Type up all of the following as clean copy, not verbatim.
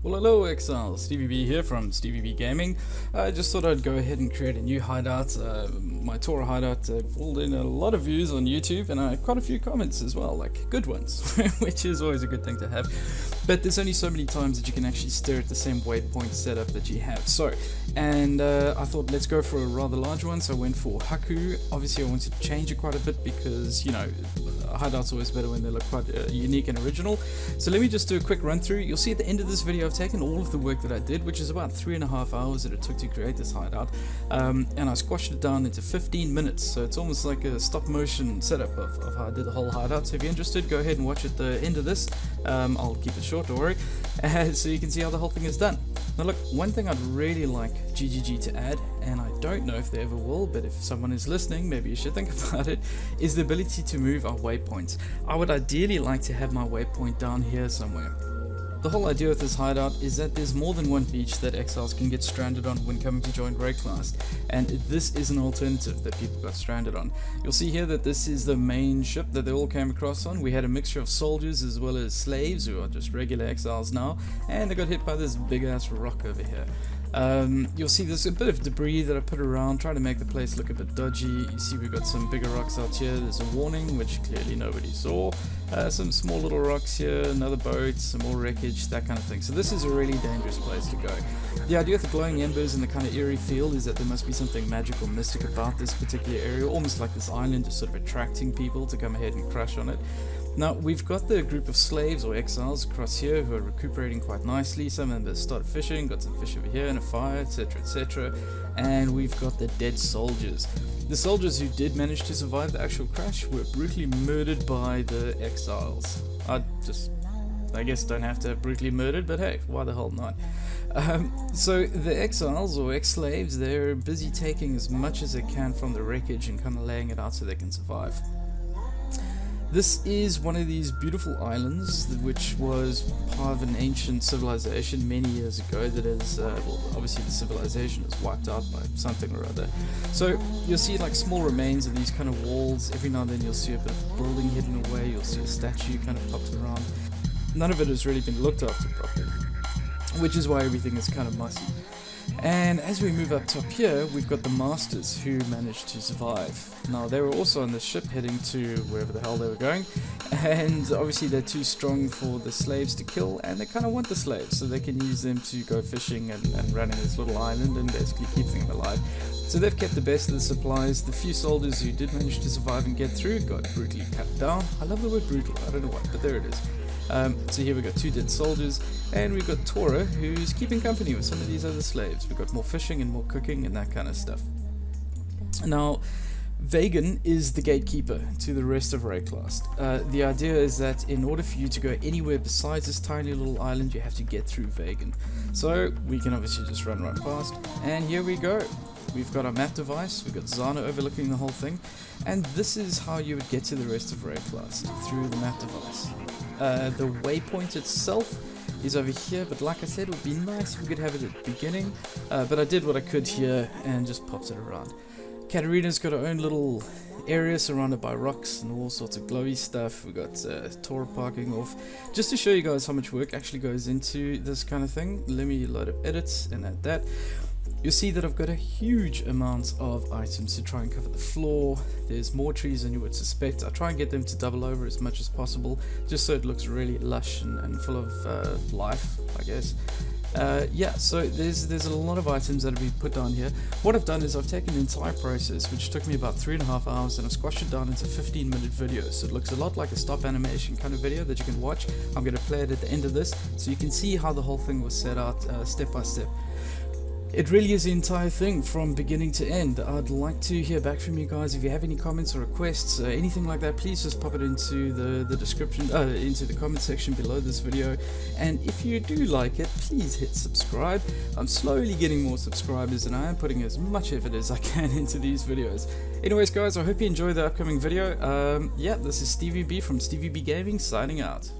Well, hello Exile, StevieB here from StevieB Gaming. I just thought I'd go ahead and create a new hideout. My Tora hideout pulled in a lot of views on YouTube and quite a few comments as well, like good ones, which is always a good thing to have. But there's only so many times that you can actually stare at the same waypoint setup that you have. I thought let's go for a rather large one, so I went for Haku. Obviously I wanted to change it quite a bit because, you know, hideouts always better when they look quite unique and original. So let me just do a quick run through. You'll see at the end of this video I've taken all of the work that I did, which is about 3.5 hours that it took to create this hideout, and I squashed it down into 15 minutes, so it's almost like a stop motion setup of how I did the whole hideout. So if you're interested, go ahead and watch at the end of this. I'll keep it short, don't worry, so you can see how the whole thing is done. Now look, one thing I'd really like GGG to add, and I don't know if they ever will, but if someone is listening, maybe you should think about it, is the ability to move our waypoints. I would ideally like to have my waypoint down here somewhere. The whole idea with this hideout is that there's more than one beach that exiles can get stranded on when coming to join Raycast, and this is an alternative that people got stranded on. You'll see here that this is the main ship that they all came across on. We had a mixture of soldiers as well as slaves who are just regular exiles now, and they got hit by this big ass rock over here. You'll see there's a bit of debris that I put around, trying to make the place look a bit dodgy. You see we've got some bigger rocks out here. There's a warning, which clearly nobody saw. Some small little rocks here, another boat, some more wreckage, that kind of thing. So this is a really dangerous place to go. The idea with the glowing embers and the kind of eerie feel is that there must be something magical, mystic about this particular area, almost like this island is sort of attracting people to come ahead and crash on it. Now we've got the group of slaves or exiles across here who are recuperating quite nicely. Some of them have started fishing, got some fish over here and a fire, etc, etc. And we've got the dead soldiers. The soldiers who did manage to survive the actual crash were brutally murdered by the exiles. I guess don't have to have brutally murdered, but hey, why the hell not? So the exiles or ex-slaves, they're busy taking as much as they can from the wreckage and kind of laying it out so they can survive. This is one of these beautiful islands which was part of an ancient civilization many years ago that is, well, obviously the civilization is wiped out by something or other. So you'll see like small remains of these kind of walls. Every now and then you'll see a bit of building hidden away, you'll see a statue kind of popped around. None of it has really been looked after properly, which is why everything is kind of mussy. And as we move up top here, we've got the masters who managed to survive. Now they were also on the ship heading to wherever the hell they were going, and obviously they're too strong for the slaves to kill, and they kind of want the slaves so they can use them to go fishing and running this little island and basically keeping them alive. So they've kept the best of the supplies. The few soldiers who did manage to survive and get through got brutally cut down. I love the word brutal, I don't know why, but there it is. So here we've got 2 dead soldiers, and we've got Tora who's keeping company with some of these other slaves. We've got more fishing and more cooking and that kind of stuff. Now Vegan is the gatekeeper to the rest of Raycast. The idea is that in order for you to go anywhere besides this tiny little island, you have to get through Vegan. So we can obviously just run right past, and here we go. We've got our map device, we've got Zana overlooking the whole thing, and this is how you would get to the rest of Raycast, through the map device. The waypoint itself is over here, but like I said, it would be nice if we could have it at the beginning, but I did what I could here and just popped it around. Katarina's got her own little area surrounded by rocks and all sorts of glowy stuff. We've got Tora parking off. Just to show you guys how much work actually goes into this kind of thing, let me load up edits and add that. You'll see that I've got a huge amount of items to try and cover the floor. There's more trees than you would suspect. I try and get them to double over as much as possible, just so it looks really lush and full of life, I guess. Yeah, so there's a lot of items that have been put down here. What I've done is I've taken the entire process, which took me about 3.5 hours, and I've squashed it down into 15-minute videos. So it looks a lot like a stop animation kind of video that you can watch. I'm going to play it at the end of this, so you can see how the whole thing was set out step by step. It really is the entire thing from beginning to end. I'd like to hear back from you guys. If you have any comments or requests, anything like that, please just pop it into the description, into the comment section below this video. And if you do like it, please hit subscribe. I'm slowly getting more subscribers and I am putting as much effort as I can into these videos. Anyways guys, I hope you enjoy the upcoming video. Yeah, this is StevieB from StevieB Gaming signing out.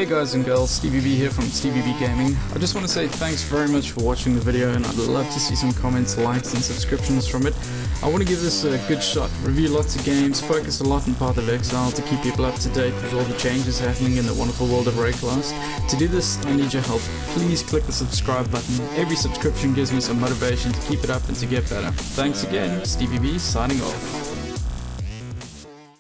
Hey guys and girls, StevieB here from StevieB Gaming. I just want to say thanks very much for watching the video, and I'd love to see some comments, likes and subscriptions from it. I want to give this a good shot, review lots of games, focus a lot on Path of Exile to keep people up to date with all the changes happening in the wonderful world of Rayclass. To do this, I need your help. Please click the subscribe button. Every subscription gives me some motivation to keep it up and to get better. Thanks again, StevieB signing off.